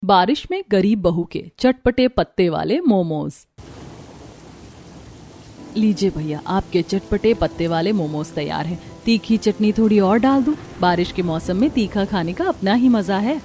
बारिश में गरीब बहू के चटपटे पत्ते वाले मोमोज। लीजिए भैया, आपके चटपटे पत्ते वाले मोमोज तैयार हैं। तीखी चटनी थोड़ी और डाल दूं? बारिश के मौसम में तीखा खाने का अपना ही मजा है।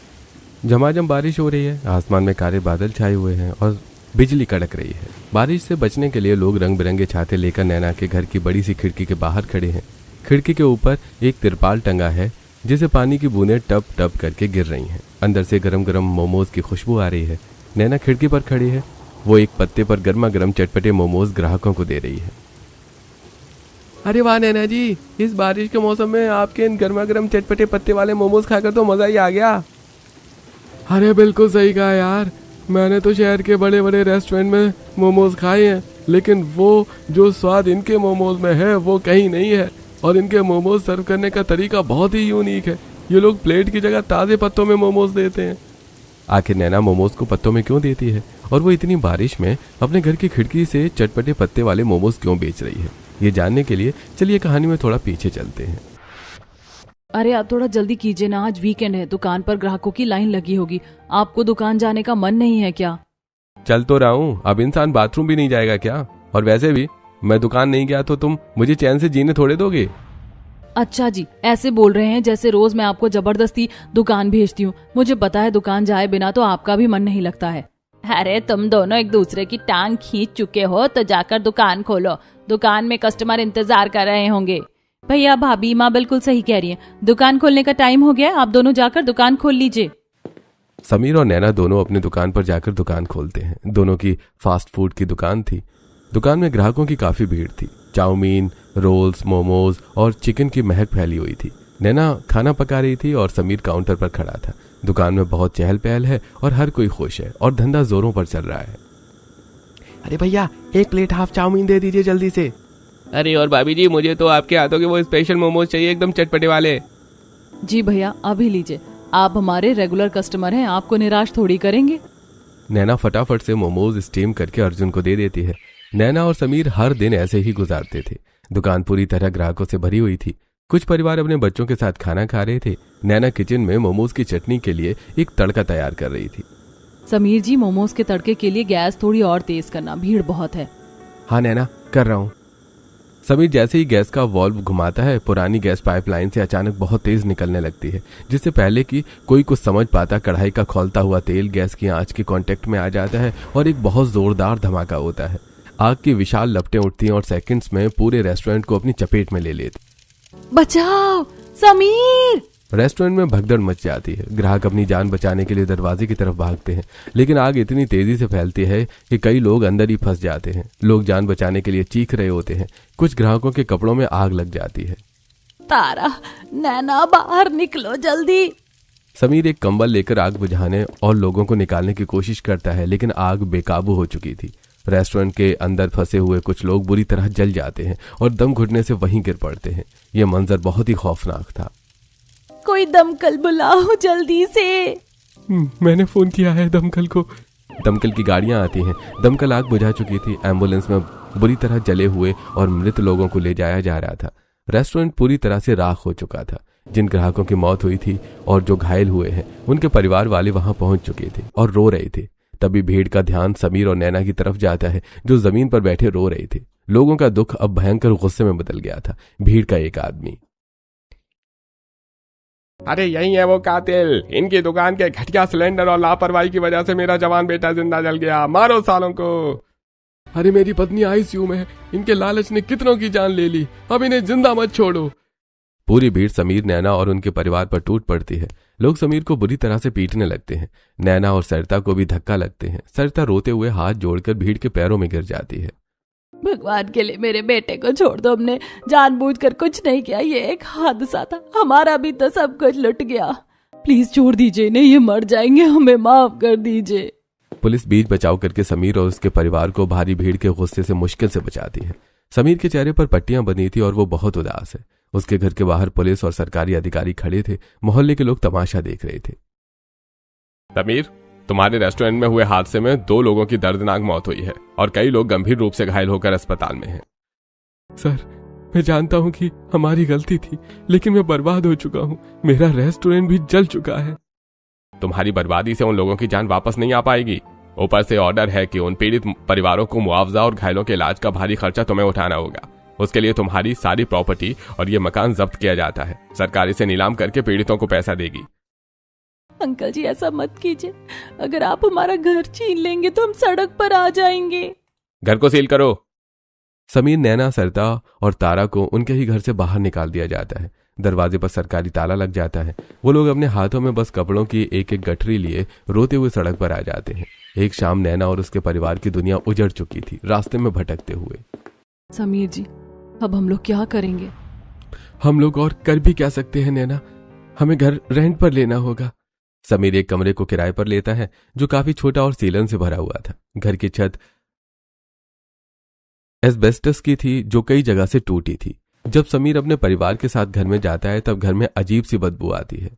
झमाझम बारिश हो रही है, आसमान में काले बादल छाए हुए हैं और बिजली कड़क रही है। बारिश से बचने के लिए लोग रंग बिरंगे छाते लेकर नैना के घर की बड़ी सी खिड़की के बाहर खड़े हैं। खिड़की के ऊपर एक तिरपाल टंगा है जिसे पानी की बूंदें टप टप करके गिर रही हैं। अंदर से गरम गरम मोमोज की खुशबू आ रही है। नैना खिड़की पर खड़ी है। वो एक पत्ते पर गर्मा गर्म चटपटे मोमोज ग्राहकों को दे रही है। अरे वाह नैना जी, इस बारिश के मौसम में आपके इन गर्मा गर्म चटपटे पत्ते वाले मोमोज खाकर तो मजा ही आ गया। अरे बिल्कुल सही कहा यार, मैंने तो शहर के बड़े बड़े रेस्टोरेंट में मोमोज खाए हैं, लेकिन वो जो स्वाद इनके मोमोज में है वो कहीं नहीं है। और इनके मोमोज सर्व करने का तरीका बहुत ही यूनिक है। ये लोग प्लेट की जगह ताज़े पत्तों में मोमोज देते हैं। आखिर नैना मोमोज को पत्तों में क्यों देती है और वो इतनी बारिश में अपने घर की खिड़की से चटपटे पत्ते वाले मोमोज क्यों बेच रही है, ये जानने के लिए चलिए कहानी में थोड़ा पीछे चलते हैं। अरे आप थोड़ा जल्दी कीजिए ना, आज वीकेंड है, दुकान पर ग्राहकों की लाइन लगी होगी। आपको दुकान जाने का मन नहीं है क्या? चल तो रहा हूँ, अब इंसान बाथरूम भी नहीं जाएगा क्या? और वैसे भी मैं दुकान नहीं गया तो तुम मुझे चैन से जीने थोड़े दोगे? अच्छा जी, ऐसे बोल रहे हैं जैसे रोज मैं आपको जबरदस्ती दुकान भेजती हूँ। मुझे पता है दुकान जाए बिना तो आपका भी मन नहीं लगता है। अरे तुम दोनों एक दूसरे की टांग खींच चुके हो तो जाकर दुकान खोलो। दुकान में कस्टमर इंतजार कर रहे होंगे। भैया भाभी, माँ बिल्कुल सही कह रही है, दुकान खोलने का टाइम हो गया, आप दोनों जाकर दुकान खोल लीजिए। समीर और नैना दोनों अपनी दुकान पर जाकर दुकान खोलते हैं। दोनों की फास्ट फूड की दुकान थी। दुकान में ग्राहकों की काफी भीड़ थी। चाउमीन, रोल्स, मोमोज और चिकन की महक फैली हुई थी। नैना खाना पका रही थी और समीर काउंटर पर खड़ा था। दुकान में बहुत चहल पहल है और हर कोई खुश है और धंधा जोरों पर चल रहा है। अरे भैया, एक प्लेट हाफ चाउमीन दे दीजिए जल्दी से। अरे और भाभी जी, मुझे तो आपके हाथों के वो स्पेशल मोमोज चाहिए, एकदम चटपटे वाले। जी भैया, अभी लीजिए। आप हमारे रेगुलर कस्टमर हैं, आपको निराश थोड़ी करेंगे। नैना फटाफट से मोमोज स्टीम करके अर्जुन को दे देती है। नैना और समीर हर दिन ऐसे ही गुजारते थे। दुकान पूरी तरह ग्राहकों से भरी हुई थी। कुछ परिवार अपने बच्चों के साथ खाना खा रहे थे। नैना किचन में मोमोज की चटनी के लिए एक तड़का तैयार कर रही थी। समीर जी, मोमोज के तड़के के लिए गैस थोड़ी और तेज करना, भीड़ बहुत है। हाँ नैना, कर रहा हूँ। समीर जैसे ही गैस का वॉल्व घुमाता है, पुरानी गैस पाइपलाइन से अचानक बहुत तेज निकलने लगती है, जिससे पहले कि कोई कुछ समझ पाता कढ़ाई का खौलता हुआ तेल गैस की आंच के कांटेक्ट में आ जाता है और एक बहुत जोरदार धमाका होता है। आग की विशाल लपटें उठती हैं और सेकंड्स में पूरे रेस्टोरेंट को अपनी चपेट में ले लेती। बचाओ समीर! रेस्टोरेंट में भगदड़ मच जाती है। ग्राहक अपनी जान बचाने के लिए दरवाजे की तरफ भागते हैं, लेकिन आग इतनी तेजी से फैलती है कि कई लोग अंदर ही फंस जाते हैं। लोग जान बचाने के लिए चीख रहे होते हैं। कुछ ग्राहकों के कपड़ों में आग लग जाती है। तारा, नैना, बाहर निकलो जल्दी। समीर एक कंबल लेकर आग बुझाने और लोगों को निकालने की कोशिश करता है, लेकिन आग बेकाबू हो चुकी थी। रेस्टोरेंट के अंदर फंसे हुए कुछ लोग बुरी तरह जल जाते हैं और दम घुटने से वहीं गिर पड़ते हैं। यह मंजर बहुत ही खौफनाक था। कोई दमकल बुलाओ जल्दी से। मैंने फोन किया है दमकल को। दमकल की गाड़ियां आती हैं। दमकल आग बुझा चुकी थी। एम्बुलेंस में बुरी तरह जले हुए और मृत लोगों को ले जाया जा रहा था। रेस्टोरेंट पूरी तरह से राख हो चुका था। जिन ग्राहकों की मौत हुई थी और जो घायल हुए हैं, उनके परिवार वाले वहां पहुंच चुके थे और रो रहे थे। तभी भीड़ का ध्यान समीर और नैना की तरफ जाता है, जो जमीन पर बैठे रो रहे थे। लोगों का दुख अब भयंकर गुस्से में बदल गया था। भीड़ का एक आदमी, अरे यही है वो कातिल। इनकी दुकान के घटिया सिलेंडर और लापरवाही की वजह से मेरा जवान बेटा जिंदा जल गया। मारो सालों को। अरे मेरी पत्नी आईसीयू में है। इनके लालच ने कितनों की जान ले ली। अब इन्हें जिंदा मत छोड़ो। पूरी भीड़ समीर, नैना और उनके परिवार पर टूट पड़ती है। लोग समीर को बुरी तरह से पीटने लगते हैं। नैना और सरिता को भी धक्का लगते हैं। सरिता रोते हुए हाथ जोड़कर भीड़ के पैरों में गिर जाती है। भगवान के लिए मेरे बेटे को छोड़ दो, हमने जानबूझकर कुछ नहीं किया, ये एक हादसा था, हमारा भी तो सब कुछ लुट गया। प्लीज छोड़ दीजिए इन्हें, ये मर जाएंगे, हमें माफ कर दीजिए। पुलिस बीच बचाव करके समीर और उसके परिवार को भारी भीड़ के गुस्से से मुश्किल से बचाती है। समीर के चेहरे पर पट्टियां बंधी थी और वो बहुत उदास है। उसके घर के बाहर पुलिस और सरकारी अधिकारी खड़े थे। मोहल्ले के लोग तमाशा देख रहे थे। समीर, तुम्हारे रेस्टोरेंट में हुए हादसे में 2 लोगों की दर्दनाक मौत हुई है और कई लोग गंभीर रूप से घायल होकर अस्पताल में हैं। सर, मैं जानता हूं कि हमारी गलती थी, लेकिन मैं बर्बाद हो चुका हूं। मेरा रेस्टोरेंट भी जल चुका है। तुम्हारी बर्बादी से उन लोगों की जान वापस नहीं आ पाएगी। ऊपर से ऑर्डर है कि उन पीड़ित परिवारों को मुआवजा और घायलों के इलाज का भारी खर्चा तुम्हें उठाना होगा। उसके लिए तुम्हारी सारी प्रॉपर्टी और ये मकान जब्त किया जाता है। सरकार इसे नीलाम करके पीड़ितों को पैसा देगी। अंकल जी ऐसा मत कीजिए, अगर आप हमारा घर छीन लेंगे तो हम सड़क पर आ जाएंगे। घर को सील करो। समीर, नैना, सरिता और तारा को उनके ही घर से बाहर निकाल दिया जाता है। दरवाजे पर सरकारी ताला लग जाता है। वो लोग अपने हाथों में बस कपड़ों की एक एक गठरी लिए रोते हुए सड़क पर आ जाते हैं। एक शाम नैना और उसके परिवार की दुनिया उजड़ चुकी थी, रास्ते में भटकते हुए। समीर जी, अब हम लोग क्या करेंगे? हम लोग और कर भी क्या सकते हैं नैना, हमें घर रेंट पर लेना होगा। समीर एक कमरे को किराए पर लेता है जो काफी छोटा और सीलन से भरा हुआ था। घर की छत एस्बेस्टस की थी जो कई जगह से टूटी थी। जब समीर अपने परिवार के साथ घर में जाता है तब घर में अजीब सी बदबू आती है।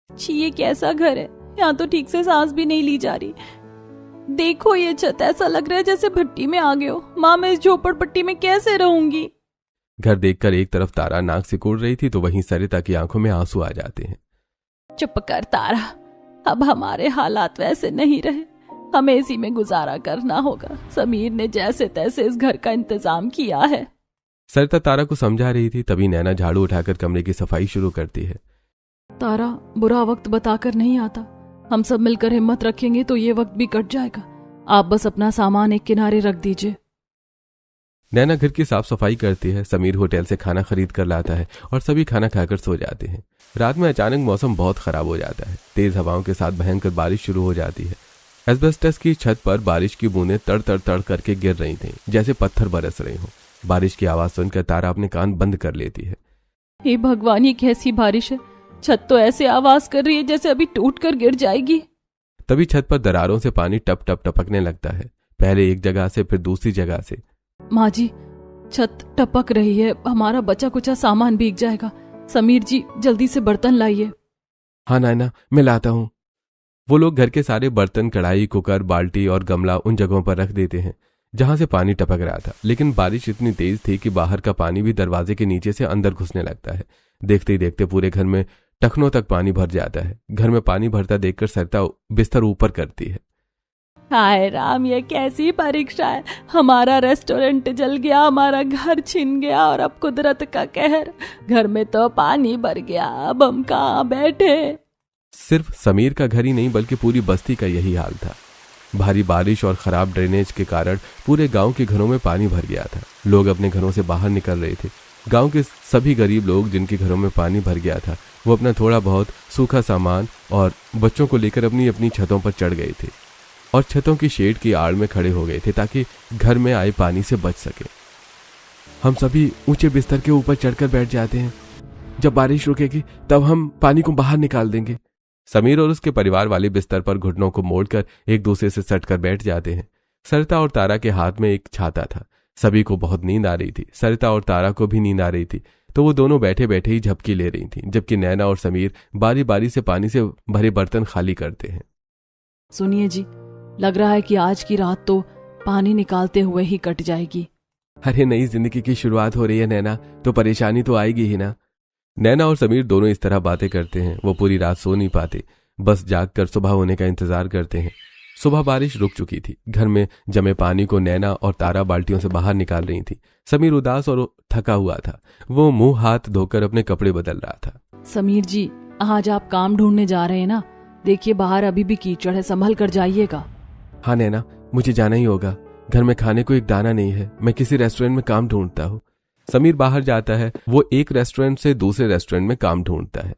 छी, ये कैसा घर है? यहाँ तो ठीक से सांस भी नहीं ली जा रही। देखो ये छत, ऐसा लग रहा है जैसे भट्टी में आ गए हो। माँ, मैं इस झोपड़पट्टी में कैसे रहूंगी? घर देखकर एक तरफ तारा नाक सिकोड़ रही थी तो वहीं सरिता की आंखों में आंसू आ जाते हैं। चुप कर तारा, अब हमारे हालात वैसे नहीं रहे, हमें इसी में गुजारा करना होगा। समीर ने जैसे तैसे इस घर का इंतजाम किया है। सरिता तारा को समझा रही थी, तभी नैना झाड़ू उठाकर कमरे की सफाई शुरू करती है। तारा, बुरा वक्त बताकर नहीं आता। हम सब मिलकर हिम्मत रखेंगे तो ये वक्त भी कट जाएगा। आप बस अपना सामान एक किनारे रख दीजिए। नैना घर की साफ सफाई करती है। समीर होटल से खाना खरीद कर लाता है और सभी खाना खाकर सो जाते हैं। रात में अचानक मौसम बहुत खराब हो जाता है। तेज हवाओं के साथ भयंकर बारिश शुरू हो जाती है। एस्बेस्टस की छत पर बारिश की बूंदें तड़ तड़ तड़ करके गिर रही थीं, जैसे पत्थर बरस रहे हों। बारिश की आवाज सुनकर तारा अपने कान बंद कर लेती है। हे भगवान, ये कैसी बारिश है? छत तो ऐसे आवाज कर रही है जैसे अभी टूट कर गिर जाएगी। तभी छत पर दरारों से पानी टप टप टपकने लगता है, पहले एक जगह से फिर दूसरी जगह से। माँ जी, छत टपक रही है, हमारा बचा कुचा सामान भीग जाएगा। समीर जी, जल्दी से बर्तन लाइए। हाँ नैना, मैं लाता हूँ। वो लोग घर के सारे बर्तन, कढ़ाई, कुकर, बाल्टी और गमला उन जगहों पर रख देते हैं जहां से पानी टपक रहा था। लेकिन बारिश इतनी तेज थी कि बाहर का पानी भी दरवाजे के नीचे से अंदर घुसने लगता है। देखते ही देखते पूरे घर में टखनों तक पानी भर जाता है। घर में पानी भरता देखकर सरिता बिस्तर ऊपर करती है। हाय राम, ये कैसी परीक्षा है? हमारा रेस्टोरेंट जल गया, हमारा घर छिन गया और अब कुदरत का कहर। घर में तो पानी भर गया, अब हम कहाँ बैठे? सिर्फ समीर का घर ही नहीं बल्कि पूरी बस्ती का यही हाल था। भारी बारिश और खराब ड्रेनेज के कारण पूरे गांव के घरों में पानी भर गया था। लोग अपने घरों से बाहर निकल रहे थे। गांव के सभी गरीब लोग जिनके घरों में पानी भर गया था वो अपना थोड़ा बहुत सूखा सामान और बच्चों को लेकर अपनी अपनी छतों पर चढ़ गए थे और छतों की शेड की आड़ में खड़े हो गए थे ताकि घर में आए पानी से बच सके। हम सभी ऊंचे बिस्तर के ऊपर चढ़कर बैठ जाते हैं। जब बारिश रुकेगी तब हम पानी को बाहर निकाल देंगे। समीर और उसके परिवार वाले बिस्तर पर घुटनों को मोड़कर एक दूसरे से सटकर बैठ जाते हैं। सरिता और तारा के हाथ में एक छाता था। सभी को बहुत नींद आ रही थी। सरिता और तारा को भी नींद आ रही थी तो वो दोनों बैठे बैठे ही झपकी ले रही थी, जबकि नैना और समीर बारी बारी से पानी से भरे बर्तन खाली करते हैं। सुनिए जी, लग रहा है कि आज की रात तो पानी निकालते हुए ही कट जाएगी। अरे, नई जिंदगी की शुरुआत हो रही है नैना, तो परेशानी तो आएगी ही ना। नैना और समीर दोनों इस तरह बातें करते हैं। वो पूरी रात सो नहीं पाते, बस जागकर सुबह होने का इंतजार करते हैं। सुबह बारिश रुक चुकी थी। घर में जमे पानी को नैना और तारा बाल्टियों से बाहर निकाल रही थी। समीर उदास और थका हुआ था। वो मुंह हाथ धोकर अपने कपड़े बदल रहा था। समीर जी, आज आप काम ढूंढने जा रहे हैं ना? देखिए बाहर अभी भी कीचड़ है, संभल कर जाइएगा। हाँ नैना, मुझे जाना ही होगा। घर में खाने को एक दाना नहीं है। मैं किसी रेस्टोरेंट में काम ढूंढता हूँ। समीर बाहर जाता है। वो एक रेस्टोरेंट से दूसरे रेस्टोरेंट में काम ढूंढता है।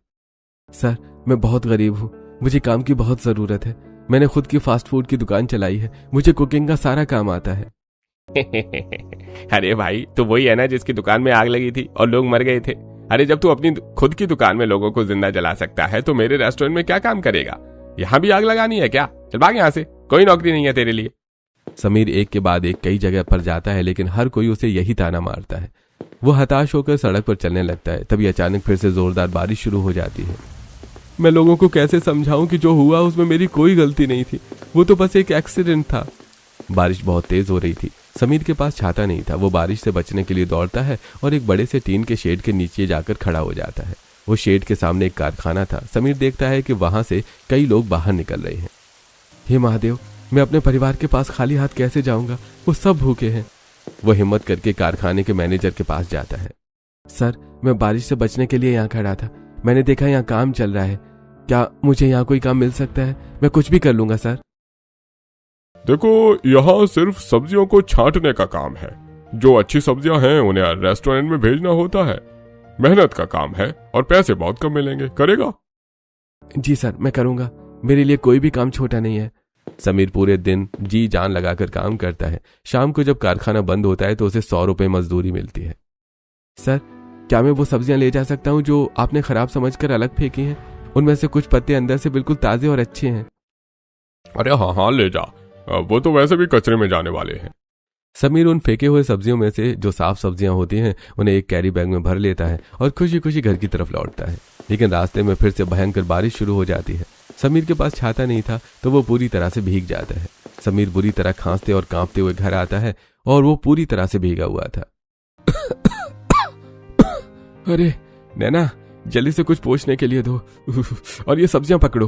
सर, मैं बहुत गरीब हूँ, मुझे काम की बहुत जरूरत है। मैंने खुद की फास्ट फूड की दुकान चलाई है, मुझे कुकिंग का सारा काम आता है। अरे भाई, तो वही है ना जिसकी दुकान में आग लगी थी और लोग मर गए थे। अरे, जब तू अपनी खुद की दुकान में लोगों को जिंदा जला सकता है तो मेरे रेस्टोरेंट में क्या काम करेगा? यहाँ भी आग लगानी है क्या? चल भाग यहाँ से, कोई नौकरी नहीं है तेरे लिए। समीर एक के बाद एक कई जगह पर जाता है लेकिन हर कोई उसे यही ताना मारता है। वो हताश होकर सड़क पर चलने लगता है। तभी अचानक फिर से जोरदार बारिश शुरू हो जाती है। मैं लोगों को कैसे समझाऊं कि जो हुआ उसमें मेरी कोई गलती नहीं थी, वो तो बस एक एक्सीडेंट था। बारिश बहुत तेज हो रही थी। समीर के पास छाता नहीं था। वो बारिश से बचने के लिए दौड़ता है और एक बड़े से टीन के शेड के नीचे जाकर खड़ा हो जाता है। वो शेड के सामने एक कारखाना था। समीर देखता है कि वहां से कई लोग बाहर निकल रहे हैं। हे महादेव, मैं अपने परिवार के पास खाली हाथ कैसे जाऊंगा, वो सब भूखे हैं। वो हिम्मत करके कारखाने के मैनेजर के पास जाता है। सर, मैं बारिश से बचने के लिए यहाँ खड़ा था। मैंने देखा यहाँ काम चल रहा है, क्या मुझे यहाँ कोई काम मिल सकता है? मैं कुछ भी कर लूंगा सर। देखो, यहाँ सिर्फ सब्जियों को छांटने का काम है। जो अच्छी सब्जियां हैं उन्हें रेस्टोरेंट में भेजना होता है। मेहनत का काम है और पैसे बहुत कम मिलेंगे। करेगा? जी सर, मैं करूंगा। मेरे लिए कोई भी काम छोटा नहीं है। समीर पूरे दिन जी जान लगाकर काम करता है। शाम को जब कारखाना बंद होता है तो उसे 100 रुपए मजदूरी मिलती है। सर, क्या मैं वो सब्जियां ले जा सकता हूँ जो आपने खराब समझकर अलग फेंकी हैं? उनमें से कुछ पत्ते अंदर से बिल्कुल ताजे और अच्छे हैं। अरे हाँ, ले जा। वो तो वैसे भी कचरे में जाने वाले हैं। समीर उन फेंके हुए सब्जियों में से जो साफ सब्जियां होती हैं उन्हें एक कैरी बैग में भर लेता है और खुशी खुशी घर की तरफ लौटता है। लेकिन रास्ते में फिर से भयंकर बारिश शुरू हो जाती है। समीर के पास छाता नहीं था तो वो पूरी तरह से भीग जाता है। समीर बुरी तरह खांसते और कांपते हुए घर आता है और वो पूरी तरह से भीगा हुआ था। अरे नैना, जल्दी से कुछ पोंछने के लिए दो और ये सब्जियां पकड़ो।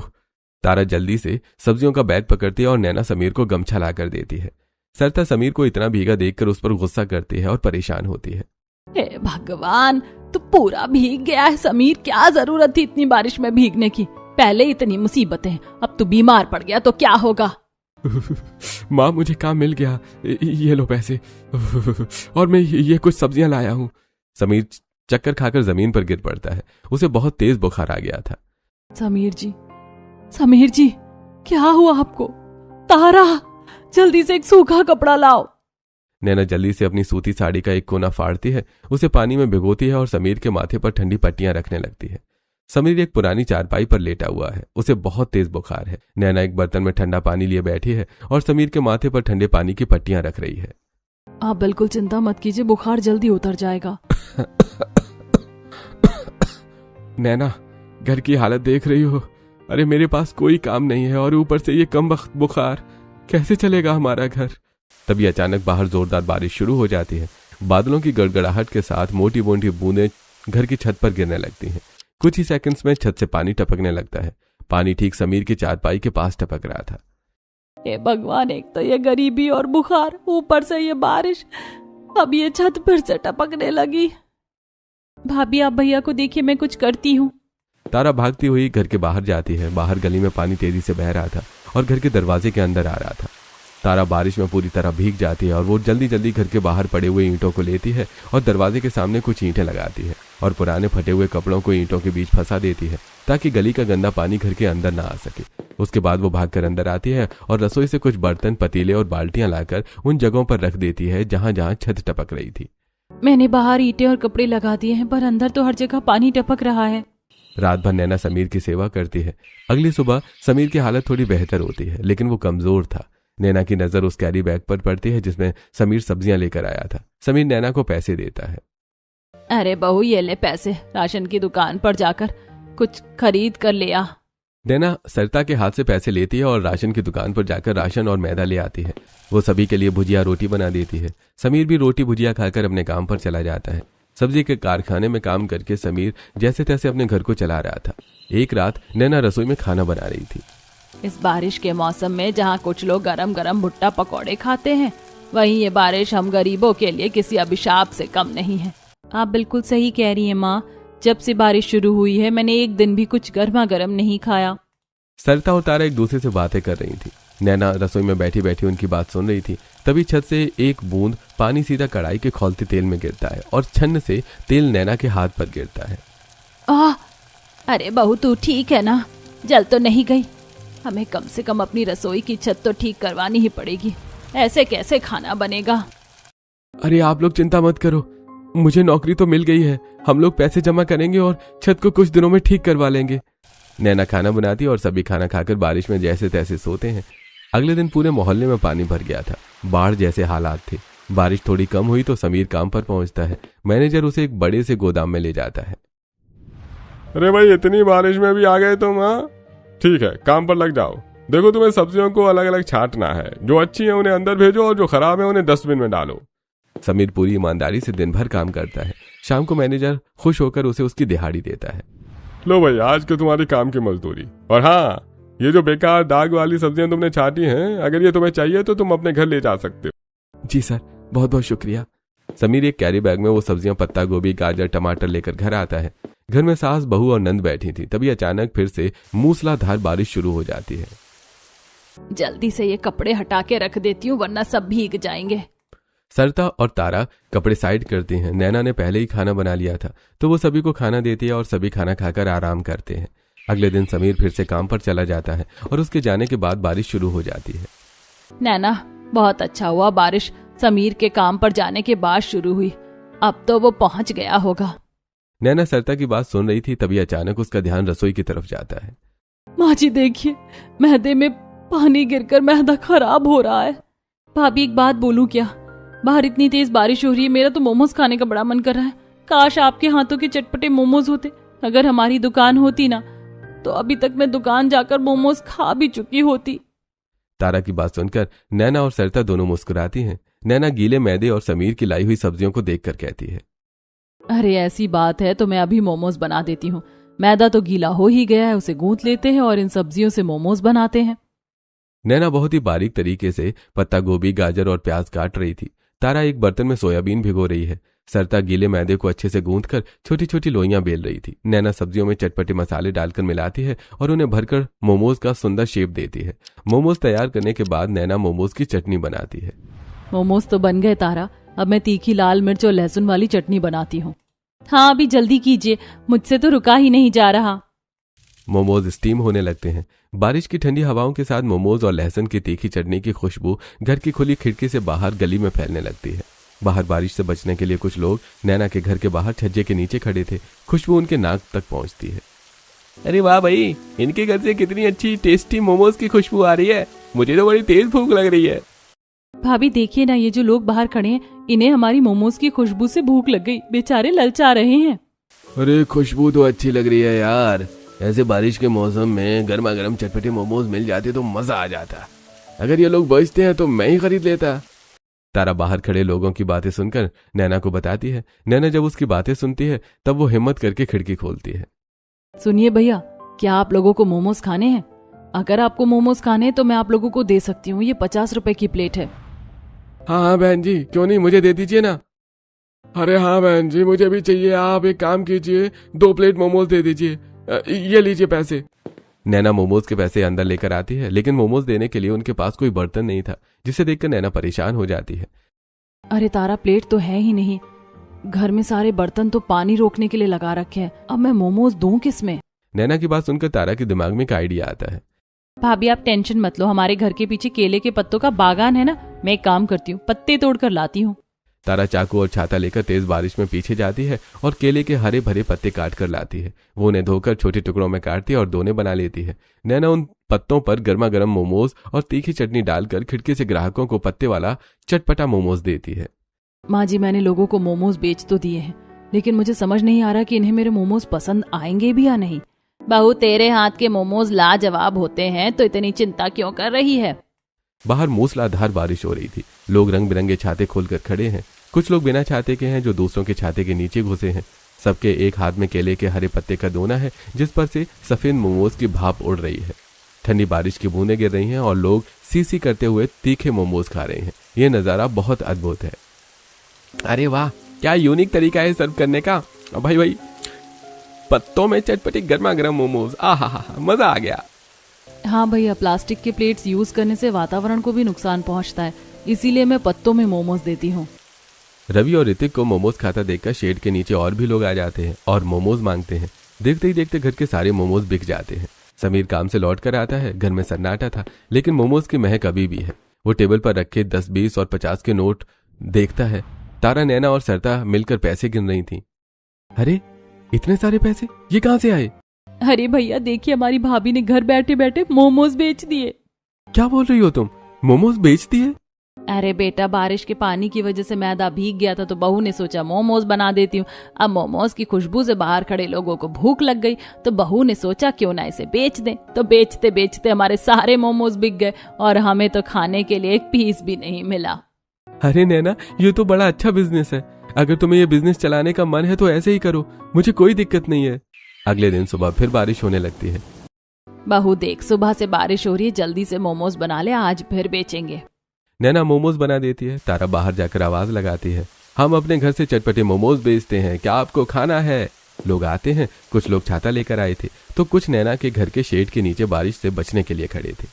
तारा जल्दी से सब्जियों का बैग पकड़ती है और नैना समीर को गमछा ला कर देती है। सरता समीर को इतना भीगा देखकर उस पर गुस्सा करती है और परेशान होती है। हे भगवान, तू पूरा भीग गया है समीर। क्या जरूरत थी इतनी बारिश में भीगने की? पहले इतनी मुसीबतें, अब तू बीमार पड़ गया तो क्या होगा? माँ, मुझे काम मिल गया। ये लो पैसे और मैं ये कुछ सब्जियां लाया हूँ। समीर चक्कर खाकर जमीन पर गिर पड़ता है। उसे बहुत तेज बुखार आ गया था। समीर जी, क्या हुआ आपको? तारा, जल्दी से एक सूखा कपड़ा लाओ। नैना जल्दी से अपनी सूती साड़ी का एक कोना फाड़ती है, उसे पानी में भिगोती है और समीर के माथे पर ठंडी पट्टियां रखने लगती है। समीर एक पुरानी चारपाई पर लेटा हुआ है। उसे बहुत तेज बुखार है। नैना एक बर्तन में ठंडा पानी लिए बैठी है और समीर के माथे पर ठंडे पानी की पट्टियां रख रही है। आप बिल्कुल चिंता मत कीजिए, बुखार जल्दी उतर जाएगा। नैना, घर की हालत देख रही हो। अरे मेरे पास कोई काम नहीं है और ऊपर से ये कम वक्त बुखार, कैसे चलेगा हमारा घर? तभी अचानक बाहर जोरदार बारिश शुरू हो जाती है। बादलों की गड़गड़ाहट के साथ मोटी मोटी बूंदें घर की छत पर गिरने लगती हैं। कुछ ही सेकंड्स में छत से पानी टपकने लगता है। पानी ठीक समीर की चारपाई के पास टपक रहा था। हे भगवान, एक तो ये गरीबी और बुखार, ऊपर से ये बारिश, अब ये छत फिर से टपकने लगी। भाभी, आप भैया को देखिए, मैं कुछ करती हूँ। तारा भागती हुई घर के बाहर जाती है। बाहर गली में पानी तेजी से बह रहा था और घर के दरवाजे के अंदर आ रहा था। तारा बारिश में पूरी तरह भीग जाती है और वो जल्दी जल्दी घर के बाहर पड़े हुए ईंटों को लेती है और दरवाजे के सामने कुछ ईंटें लगाती है और पुराने फटे हुए कपड़ों को ईंटों के बीच फंसा देती है ताकि गली का गंदा पानी घर के अंदर ना आ सके। उसके बाद वो भागकर अंदर आती है और रसोई से कुछ बर्तन, पतीले और बाल्टियां लाकर उन जगहों पर रख देती है जहां जहां छत टपक रही थी। मैंने बाहर ईंटें और कपड़े लगा दिए हैं, पर अंदर तो हर जगह पानी टपक रहा है। रात भर नैना समीर की सेवा करती है। अगली सुबह समीर की हालत थोड़ी बेहतर होती है, लेकिन वो कमजोर था। नैना की नजर उस कैरी बैग पर पड़ती है जिसमें समीर सब्जियां लेकर आया था। समीर नैना को पैसे देता है। अरे बहू, ये ले पैसे, राशन की दुकान पर जाकर कुछ खरीद कर ले आ। नैना सरता के हाथ से पैसे लेती है और राशन की दुकान पर जाकर राशन और मैदा ले आती है। वो सभी के लिए भुजिया रोटी बना देती है। समीर भी रोटी भुजिया खाकर अपने काम पर चला जाता है। सब्जी के कारखाने में काम करके समीर जैसे तैसे अपने घर को चला रहा था। एक रात नैना रसोई में खाना बना रही थी। इस बारिश के मौसम में जहाँ कुछ लोग गरम गरम भुट्टा पकौड़े खाते हैं, वहीं ये बारिश हम गरीबों के लिए किसी अभिशाप से कम नहीं है। आप बिल्कुल सही कह रही हैं माँ। जब से बारिश शुरू हुई है मैंने एक दिन भी कुछ गर्मा गर्म नहीं खाया। सरता और तारा एक दूसरे से बातें कर रही थी। नैना रसोई में बैठी बैठी उनकी बात सुन रही थी। तभी छत से एक बूंद पानी सीधा कढ़ाई के खौलते तेल में गिरता है और छन्न से तेल नैना के हाथ पर गिरता है। अरे बहू, तू ठीक है ना? जल तो नहीं गई? हमें कम से कम अपनी रसोई की छत तो ठीक करवानी ही पड़ेगी। ऐसे कैसे खाना बनेगा? अरे आप लोग चिंता मत करो, मुझे नौकरी तो मिल गई है। हम लोग पैसे जमा करेंगे और छत को कुछ दिनों में ठीक करवा लेंगे। नैना खाना बनाती और सभी खाना खाकर बारिश में जैसे तैसे सोते हैं। अगले दिन पूरे मोहल्ले में पानी भर गया था। बाढ़ जैसे हालात थे। बारिश थोड़ी कम हुई तो समीर काम पर पहुंचता है। मैनेजर उसे एक बड़े से गोदाम में ले जाता है। अरे भाई, इतनी बारिश में भी आ गए तुम? हाँ ठीक है, काम पर लग जाओ। देखो, तुम्हें सब्जियों को अलग अलग छांटना है। जो अच्छी है उन्हें अंदर भेजो और जो खराब है उन्हें डस्टबिन में डालो। समीर पूरी ईमानदारी से दिन भर काम करता है। शाम को मैनेजर खुश होकर उसे उसकी दिहाड़ी देता है। लो भाई आज के तुम्हारी काम की मजदूरी। और हाँ, ये जो बेकार दाग वाली सब्जियां तुमने छाटी हैं, अगर ये तुम्हें चाहिए तो तुम अपने घर ले जा सकते हो। जी सर, बहुत बहुत शुक्रिया। समीर एक कैरी बैग में वो सब्जियां पत्ता गोभी गाजर टमाटर लेकर घर आता है। घर में सास बहू और नंद बैठी थी। तभी अचानक फिर से मूसलाधार बारिश शुरू हो जाती है। जल्दी से ये कपड़े हटा के रख देती हूँ वरना सब भीग जाएंगे। सरता और तारा कपड़े साइड करती हैं। नैना ने पहले ही खाना बना लिया था तो वो सभी को खाना देती है और सभी खाना खाकर आराम करते हैं। अगले दिन समीर फिर से काम पर चला जाता है और उसके जाने के बाद बारिश शुरू हो जाती है। नैना, बहुत अच्छा हुआ बारिश समीर के काम पर जाने के बाद शुरू हुई। अब तो वो पहुंच गया होगा। नैना सरता की बात सुन रही थी, तभी अचानक उसका ध्यान रसोई की तरफ जाता है। माँ जी देखिए, मैदे में पानी गिरकर मैदा खराब हो रहा है। भाभी एक बात बोलूं क्या? बाहर इतनी तेज बारिश हो रही है, मेरा तो मोमोज खाने का बड़ा मन कर रहा है। काश आपके हाथों के चटपटे मोमोज होते। अगर हमारी दुकान होती ना तो अभी तक मैं दुकान जाकर मोमोज खा भी चुकी होती। तारा की बात सुनकर नैना और सरता दोनों मुस्कुराती हैं। नैना गीले मैदे और समीर की लाई हुई सब्जियों को देखकर कहती है, अरे ऐसी बात है तो मैं अभी मोमोज बना देती हूँ। मैदा तो गीला हो ही गया है, उसे गूंथ लेते हैं और इन सब्जियों से मोमोज बनाते हैं। नैना बहुत ही बारीक तरीके से पत्ता गोभी गाजर और प्याज काट रही थी। तारा एक बर्तन में सोयाबीन भिगो रही है। सरता गीले मैदे को अच्छे से गूंथकर छोटी छोटी लोइयां बेल रही थी। नैना सब्जियों में चटपटे मसाले डालकर मिलाती है और उन्हें भरकर मोमोज का सुंदर शेप देती है। मोमोज तैयार करने के बाद नैना मोमोज की चटनी बनाती है। मोमोज तो बन गए तारा, अब मैं तीखी लाल मिर्च और लहसुन वाली चटनी बनाती हूँ। हाँ अभी जल्दी कीजिए, मुझसे तो रुका ही नहीं जा रहा। मोमोज स्टीम होने लगते हैं। बारिश की ठंडी हवाओं के साथ मोमोज और लहसुन की तीखी चटनी की खुशबू घर की खुली खिड़की से बाहर गली में फैलने लगती है। बाहर बारिश से बचने के लिए कुछ लोग नैना के घर के बाहर छज्जे के नीचे खड़े थे। खुशबू उनके नाक तक पहुंचती है। अरे वाह भाई, इनके घर से कितनी अच्छी टेस्टी मोमोज की खुशबू आ रही है। मुझे तो बड़ी तेज भूख लग रही है। भाभी देखिए ना, ये जो लोग बाहर खड़े हैं, इन्हें हमारी मोमोज की खुशबू से भूख लग गई। बेचारे ललचा रहे हैं। अरे खुशबू तो अच्छी लग रही है यार। ऐसे बारिश के मौसम में गर्मा गर्म चटपटे मोमोज मिल जाते तो मजा आ जाता। अगर ये लोग बचते हैं तो मैं ही खरीद लेता। तारा बाहर खड़े लोगों की बातें सुनकर नैना को बताती है। नैना जब उसकी बातें सुनती है तब वो हिम्मत करके खिड़की खोलती है। सुनिए भैया, क्या आप लोगों को मोमोज खाने हैं? अगर आपको मोमोज खाने हैं तो मैं आप लोगों को दे सकती हूँ। ये 50 रुपए की प्लेट है। हाँ बहन जी, क्यों नहीं, मुझे दे दीजिए ना। अरे हाँ बहन जी, मुझे भी चाहिए। आप एक काम कीजिए, 2 प्लेट मोमोज दे दीजिए। ये लीजिए पैसे। नैना मोमोज के पैसे अंदर लेकर आती है, लेकिन मोमोज देने के लिए उनके पास कोई बर्तन नहीं था, जिसे देखकर नैना परेशान हो जाती है। अरे तारा, प्लेट तो है ही नहीं। घर में सारे बर्तन तो पानी रोकने के लिए लगा रखे हैं। अब मैं मोमोज दूं किसमें? नैना की बात सुनकर तारा के दिमाग में एक आइडिया आता है। भाभी आप टेंशन मत लो, हमारे घर के पीछे केले के पत्तों का बागान है ना, मैं एक काम करती हूँ, पत्ते तोड़कर लाती हूँ। तारा चाकू और छाता लेकर तेज बारिश में पीछे जाती है और केले के हरे भरे पत्ते काट कर लाती है। वो उन्हें धोकर छोटे टुकड़ों में काटती है और दोने बना लेती है। नैना उन पत्तों पर गर्मा गर्म मोमोज और तीखी चटनी डालकर खिड़की से ग्राहकों को पत्ते वाला चटपटा मोमोज देती है। माँ जी, मैंने लोगों को मोमोज बेच तो दिए हैं, लेकिन मुझे समझ नहीं आ रहा कि इन्हें मेरे मोमोज पसंद आएंगे भी या नहीं। बहू, तेरे हाथ के मोमोज लाजवाब होते हैं तो इतनी चिंता क्यों कर रही है? बाहर मूसलाधार बारिश हो रही थी। लोग रंग बिरंगे छाते खोलकर खड़े हैं। कुछ लोग बिना छाते के हैं जो दूसरों के छाते के नीचे घुसे हैं। सबके एक हाथ में केले के हरे पत्ते का दोना है, जिस पर से सफेद मोमोज की भाप उड़ रही है। ठंडी बारिश की बूंदें गिर रही हैं और लोग सी करते हुए तीखे मोमोज खा रहे हैं। यह नजारा बहुत अद्भुत है। अरे वाह, क्या यूनिक तरीका है सर्व करने का। भाई पत्तों में चटपटे गर्मा गर्म मोमोज, आहा, मजा आ गया। हाँ भैया, प्लास्टिक के प्लेट्स यूज करने से वातावरण को भी नुकसान पहुंचता है, इसीलिए मैं पत्तों में मोमोज देती हूँ। रवि और ऋतिक को मोमोज खाता देखकर शेड के नीचे और भी लोग आ जाते हैं और मोमोज मांगते हैं। देखते ही देखते घर के सारे मोमोज बिक जाते हैं। समीर काम से लौट कर आता है। घर में सन्नाटा था, लेकिन मोमोज की महक अभी भी है। वो टेबल पर रखे 10, 20 और 50 के नोट देखता है। तारा, नैना और सरता मिलकर पैसे गिन रही थी। अरे इतने सारे पैसे ये कहां से आए? अरे भैया देखिए, हमारी भाभी ने घर बैठे बैठे मोमोज बेच दिए। क्या बोल रही हो तुम? मोमोज बेच दिए? अरे बेटा, बारिश के पानी की वजह से मैदा भीग गया था तो बहू ने सोचा मोमोज बना देती हूँ। अब मोमोज की खुशबू से बाहर खड़े लोगों को भूख लग गई तो बहू ने सोचा क्यों ना इसे बेच दें। तो बेचते बेचते हमारे सारे मोमोज बिक गए और हमें तो खाने के लिए एक पीस भी नहीं मिला। अरे नैना, ये तो बड़ा अच्छा बिजनेस है। अगर तुम्हें ये बिजनेस चलाने का मन है तो ऐसे ही करो, मुझे कोई दिक्कत नहीं है। अगले दिन सुबह फिर बारिश होने लगती है। बहू देख, सुबह से बारिश हो रही है, जल्दी से मोमोज बना ले, आज फिर बेचेंगे। नैना मोमोज बना देती है। तारा बाहर जाकर आवाज लगाती है, हम अपने घर से चटपटे मोमोज बेचते हैं, क्या आपको खाना है? लोग आते हैं। कुछ लोग छाता लेकर आए थे तो कुछ नैना के घर के शेड के नीचे बारिश से बचने के लिए खड़े थे।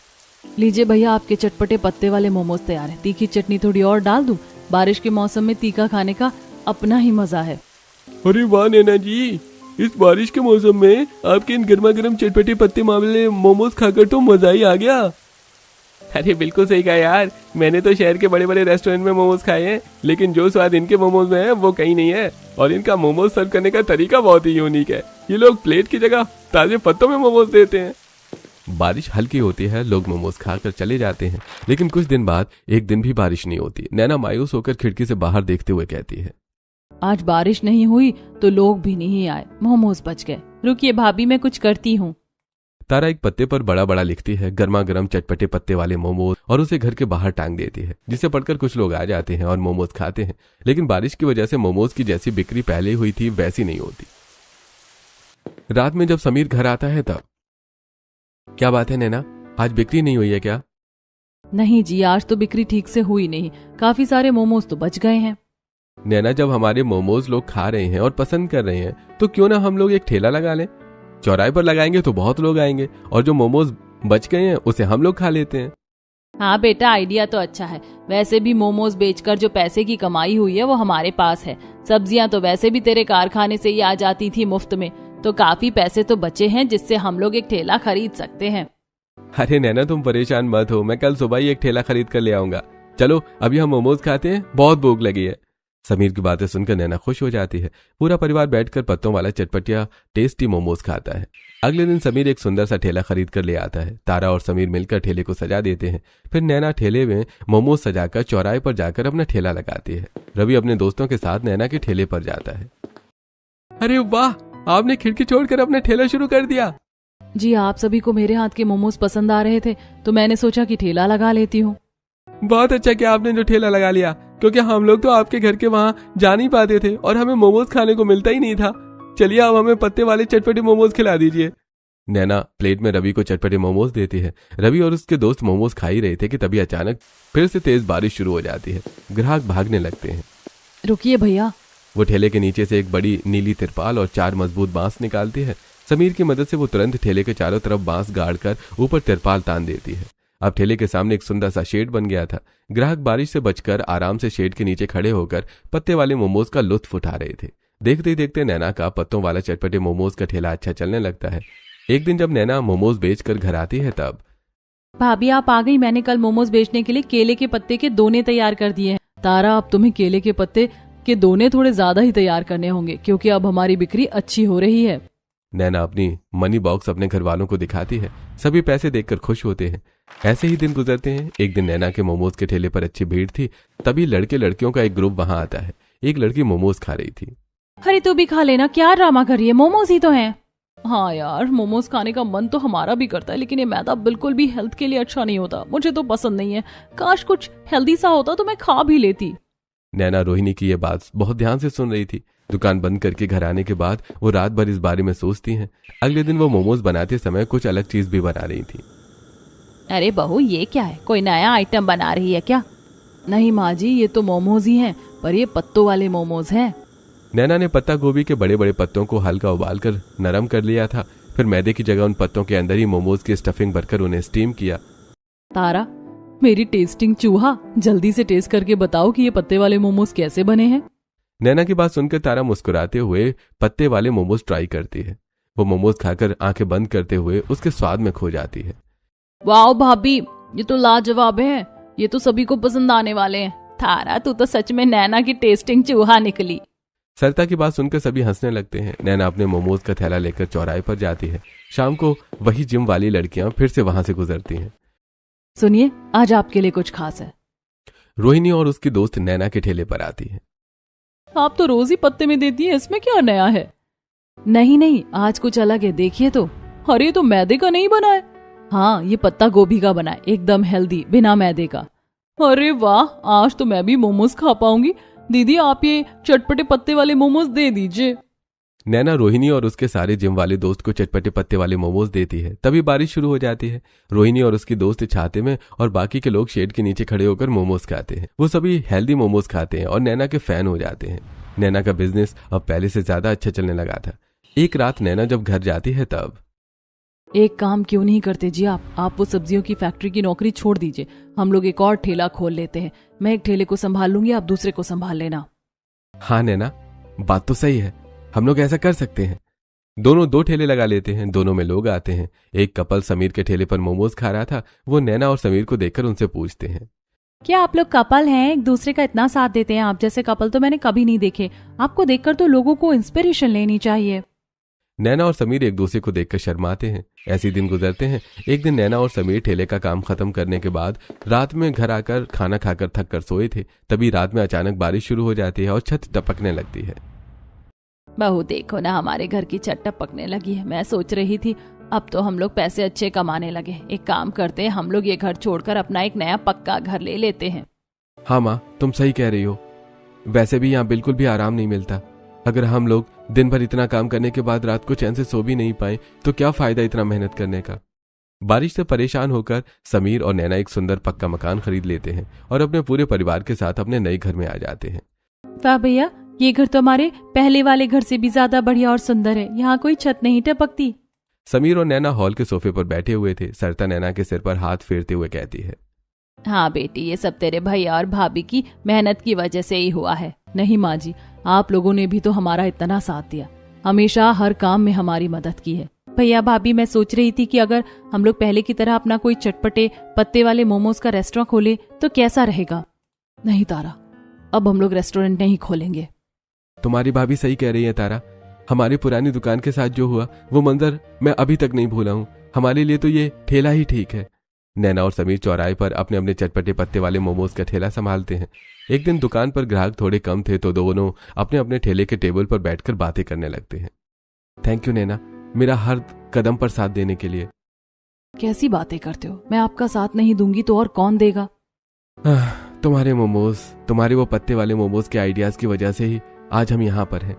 लीजिए भैया, आपके चटपटे पत्ते वाले मोमोज तैयार है। तीखी चटनी थोड़ी और डाल दूं? बारिश के मौसम में तीखा खाने का अपना ही मजा है। अरे वाह नैना जी, इस बारिश के मौसम में आपके इन गर्मा गर्म चटपटे पत्ते वाले मोमोज खाकर तो मजा ही आ गया। अरे बिल्कुल सही कहा यार, मैंने तो शहर के बड़े बड़े रेस्टोरेंट में मोमोज खाए हैं, लेकिन जो स्वाद इनके मोमोज में है वो कहीं नहीं है। और इनका मोमोज सर्व करने का तरीका बहुत ही यूनिक है। ये लोग प्लेट की जगह ताजे पत्तों में मोमोज देते हैं। बारिश हल्की होती है, लोग मोमोज खाकर चले जाते हैं, लेकिन कुछ दिन बाद एक दिन भी बारिश नहीं होती। नैना मायूस होकर खिड़की से बाहर देखते हुए कहती है, आज बारिश नहीं हुई तो लोग भी नहीं आए, मोमोज बच गए। रुकिए भाभी, मैं कुछ करती हूँ। तारा एक पत्ते पर बड़ा बड़ा लिखती है गर्मा गर्म चटपटे पत्ते वाले मोमोज और उसे घर के बाहर टांग देती है, जिसे पढ़कर कुछ लोग आ जाते हैं और मोमोज खाते हैं। लेकिन बारिश की वजह से मोमोज की जैसी बिक्री पहले हुई थी वैसी नहीं होती। रात में जब समीर घर आता है तब, क्या बात है नैना, आज बिक्री नहीं हुई है क्या? नहीं जी, आज तो बिक्री ठीक से हुई नहीं, काफी सारे मोमोज तो बच गए हैं। नैना, जब हमारे मोमोज लोग खा रहे हैं और पसंद कर रहे हैं तो क्यों ना हम लोग एक ठेला लगा लें? चौराहे पर लगाएंगे तो बहुत लोग आएंगे और जो मोमोज बच गए हैं उसे हम लोग खा लेते हैं। हाँ बेटा, आइडिया तो अच्छा है। वैसे भी मोमोज बेचकर जो पैसे की कमाई हुई है वो हमारे पास है। सब्जियां तो वैसे भी तेरे कारखाने से ही आ जाती थी मुफ्त में, तो काफी पैसे तो बचे हैं जिससे हम लोग एक ठेला खरीद सकते हैं। अरे नैना, तुम परेशान मत हो, मैं कल सुबह ही एक ठेला खरीद कर ले आऊंगा। चलो अभी हम मोमोज खाते हैं, बहुत भूख लगी है। समीर की बातें सुनकर नैना खुश हो जाती है। पूरा परिवार बैठकर पत्तों वाला चटपटिया टेस्टी मोमोज खाता है। अगले दिन समीर एक सुंदर सा ठेला खरीद कर ले आता है। तारा और समीर मिलकर ठेले को सजा देते हैं। फिर नैना ठेले में मोमोज सजाकर चौराहे पर जाकर अपना ठेला लगाती है। रवि अपने दोस्तों के साथ नैना के ठेले पर जाता है। अरे वाह, आपने खिड़की छोड़कर अपना ठेला शुरू कर दिया। जी, आप सभी को मेरे हाथ के मोमोज पसंद आ रहे थे तो मैंने सोचा कि ठेला लगा लेती हूँ। बहुत अच्छा किया आपने जो ठेला लगा लिया, क्योंकि हम लोग तो आपके घर के वहाँ जा नहीं पाते थे और हमें मोमोज खाने को मिलता ही नहीं था। चलिए अब हमें पत्ते वाले चटपटे मोमोज खिला दीजिए। नैना प्लेट में रवि को चटपटे मोमोज देती है। रवि और उसके दोस्त मोमोज खा ही रहे थे कि तभी अचानक फिर से तेज बारिश शुरू हो जाती है। ग्राहक भागने लगते हैं। रुकिए भैया। वो ठेले के नीचे से एक बड़ी नीली तिरपाल और 4 मजबूत बांस निकालती है। समीर की मदद से वो तुरंत ठेले के चारों तरफ बांस गाड़ कर ऊपर तिरपाल तान देती है। अब ठेले के सामने एक सुंदर सा शेड बन गया था। ग्राहक बारिश से बचकर आराम से शेड के नीचे खड़े होकर पत्ते वाले मोमोज का लुत्फ उठा रहे थे। देखते ही देखते नैना का पत्तों वाला चटपटे मोमोज का ठेला अच्छा चलने लगता है। एक दिन जब नैना मोमोज बेचकर घर आती है तब, भाभी आप आ गई। मैंने कल मोमोज बेचने के लिए केले के पत्ते के दोने तैयार कर दिए हैं। तारा, अब तुम्हें केले के पत्ते के दोने थोड़े ज्यादा ही तैयार करने होंगे, क्योंकि अब हमारी बिक्री अच्छी हो रही है। नैना अपनी मनी बॉक्स अपने घर वालों को दिखाती है। सभी पैसे देखकर खुश होते हैं। ऐसे ही दिन गुजरते हैं। एक दिन नैना के मोमोज के ठेले पर अच्छी भीड़ थी। तभी लड़के लड़कियों का एक ग्रुप वहां आता है। एक लड़की मोमोज खा रही थी। अरे तू भी खा लेना, क्या ड्रामा कर रही है, मोमोज ही तो हैं। हाँ यार, मोमोज खाने का मन तो हमारा भी करता है, लेकिन ये मैदा बिल्कुल भी हेल्थ के लिए अच्छा नहीं होता। मुझे तो पसंद नहीं है। काश कुछ हेल्दी सा होता तो मैं खा भी लेती। नैना रोहिणी की ये बात बहुत ध्यान से सुन रही थी। दुकान बंद करके घर आने के बाद वो रात भर इस बारे में सोचती हैं। अगले दिन वो मोमोज बनाते समय कुछ अलग चीज भी बना रही थी। अरे बहू, ये क्या है, कोई नया आइटम बना रही है क्या? नहीं माँ जी, ये तो मोमोज ही हैं, पर ये पत्तों वाले मोमोज हैं। नैना ने पत्ता गोभी के बड़े बड़े पत्तों को हल्का उबाल कर नरम कर लिया था। फिर मैदे की जगह उन पत्तों के अंदर ही मोमोज की स्टफिंग भरकर उन्हें स्टीम किया। तारा, मेरी टेस्टिंग चूहा, जल्दी से टेस्ट करके बताओ कि ये पत्ते वाले मोमोज कैसे बने हैं। नैना की बात सुनकर तारा मुस्कुराते हुए पत्ते वाले मोमोज ट्राई करती है। वो मोमोज खाकर आंखें बंद करते हुए उसके स्वाद में खो जाती है। वाह भाभी, ये तो लाजवाब है, ये तो सभी को पसंद आने वाले हैं। तारा, तू तो सच में नैना की टेस्टिंग चूहा निकली। सरिता की बात सुनकर सभी हंसने लगते हैं। नैना अपने मोमोज का थैला लेकर चौराहे पर जाती है। शाम को वही जिम वाली लड़कियां फिर से वहां से गुजरती हैं। सुनिए, आज आपके लिए कुछ खास है। रोहिणी और उसकी दोस्त नैना के ठेले पर आती है। आप तो रोज ही पत्ते में देती हैं, इसमें क्या नया है? नहीं नहीं, आज कुछ अलग है, देखिए तो। अरे तो मैदे का नहीं बना है। हाँ, ये पत्ता गोभी का बना है, एकदम हेल्दी, बिना मैदे का। अरे वाह, आज तो मैं भी मोमोज खा पाऊंगी। दीदी, आप ये चटपटे पत्ते वाले मोमोज दे दीजिए। नैना रोहिणी और उसके सारे जिम वाले दोस्त को चटपटे पत्ते वाले मोमोज देती है। तभी बारिश शुरू हो जाती है। रोहिणी और उसकी दोस्त छाते में और बाकी के लोग शेड के नीचे खड़े होकर मोमोज खाते हैं। वो सभी हेल्दी मोमोज खाते हैं और नैना के फैन हो जाते हैं। नैना का बिजनेस अब पहले से ज्यादा अच्छा चलने लगा था। एक रात नैना जब घर जाती है तब एक काम क्यों नहीं करते जी आप वो सब्जियों की फैक्ट्री की नौकरी छोड़ दीजिए। हम लोग एक और ठेला खोल लेते हैं। मैं एक ठेले को संभाल लूंगी, आप दूसरे को संभाल लेना। हाँ नैना, बात तो सही है, हम लोग ऐसा कर सकते हैं। दोनों 2 ठेले लगा लेते हैं। दोनों में लोग आते हैं। एक कपल समीर के ठेले पर मोमोज खा रहा था। वो नैना और समीर को देखकर उनसे पूछते हैं, क्या आप लोग कपल हैं? एक दूसरे का इतना साथ देते हैं। आप जैसे कपल तो मैंने कभी नहीं देखे। आपको देखकर तो लोगों को इंस्पिरेशन लेनी चाहिए। नैना और समीर एक दूसरे को देखकर शर्माते हैं। ऐसे दिन गुजरते हैं। एक दिन नैना और समीर ठेले का काम खत्म करने के बाद रात में घर आकर खाना खाकर थक कर सोए थे। तभी रात में अचानक बारिश शुरू हो जाती है और छत टपकने लगती है। बहू देखो ना, हमारे घर की छत टपकने लगी है। मैं सोच रही थी अब तो हम लोग पैसे अच्छे कमाने लगे। एक काम करते हैं, हम लोग ये घर छोड़कर अपना एक नया पक्का घर ले लेते हैं। हाँ माँ, तुम सही कह रही हो। वैसे भी यहाँ बिल्कुल भी आराम नहीं मिलता। अगर हम लोग दिन भर इतना काम करने के बाद रात को चैन से सो भी नहीं पाए तो क्या फायदा इतना मेहनत करने का। बारिश से परेशान होकर समीर और नैना एक सुंदर पक्का मकान खरीद लेते हैं और अपने पूरे परिवार के साथ अपने नए घर में आ जाते हैं। वाह भैया, ये घर तो हमारे पहले वाले घर से भी ज्यादा बढ़िया और सुंदर है। यहाँ कोई छत नहीं टपकती। समीर और नैना हॉल के सोफे पर बैठे हुए थे। सरिता नैना के सिर पर हाथ फेरते हुए कहती है, हाँ बेटी, ये सब तेरे भैया और भाभी की मेहनत की वजह से ही हुआ है। नहीं माँ जी, आप लोगों ने भी तो हमारा इतना साथ दिया, हमेशा हर काम में हमारी मदद की है। भैया भाभी, मैं सोच रही थी कि अगर हम लोग पहले की तरह अपना कोई चटपटे पत्ते वाले मोमोज का रेस्टोरेंट खोले तो कैसा रहेगा। नहीं तारा, अब हम लोग रेस्टोरेंट नहीं खोलेंगे। तुम्हारी भाभी सही कह रही है तारा। हमारी पुरानी दुकान के साथ जो हुआ वो मंजर मैं अभी तक नहीं भूला हूँ। हमारे लिए तो ये ठेला ही ठीक है। नैना और समीर चौराहे पर अपने अपने चटपटे पत्ते वाले मोमोज का ठेला संभालते हैं। एक दिन दुकान पर ग्राहक थोड़े कम थे तो दोनों अपने अपने ठेले के टेबल पर बैठकर बातें करने लगते हैं। थैंक यू नैना, मेरा हर कदम पर साथ देने के लिए। कैसी बातें करते हो? मैं आपका साथ नहीं दूंगी तो और कौन देगा? तुम्हारे मोमोज, तुम्हारे वो पत्ते वाले मोमोज के आइडियाज की वजह से ही आज हम यहाँ पर हैं।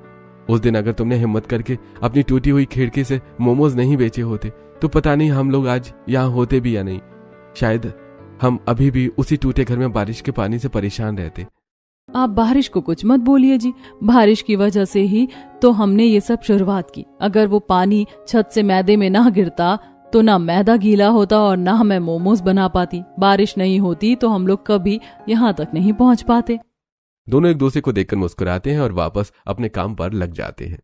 उस दिन अगर तुमने हिम्मत करके अपनी टूटी हुई खिड़की से मोमोज नहीं बेचे होते तो पता नहीं हम लोग आज यहाँ होते भी या नहीं। शायद हम अभी भी उसी टूटे घर में बारिश के पानी से परेशान रहते। आप बारिश को कुछ मत बोलिए जी। बारिश की वजह से ही तो हमने ये सब शुरुआत की। अगर वो पानी छत से मैदे में ना गिरता तो ना मैदा गीला होता और ना मैं मोमोज बना पाती। बारिश नहीं होती तो हम लोग कभी यहाँ तक नहीं पहुँच पाते। दोनों एक दूसरे को देखकर मुस्कुराते हैं और वापस अपने काम पर लग जाते हैं।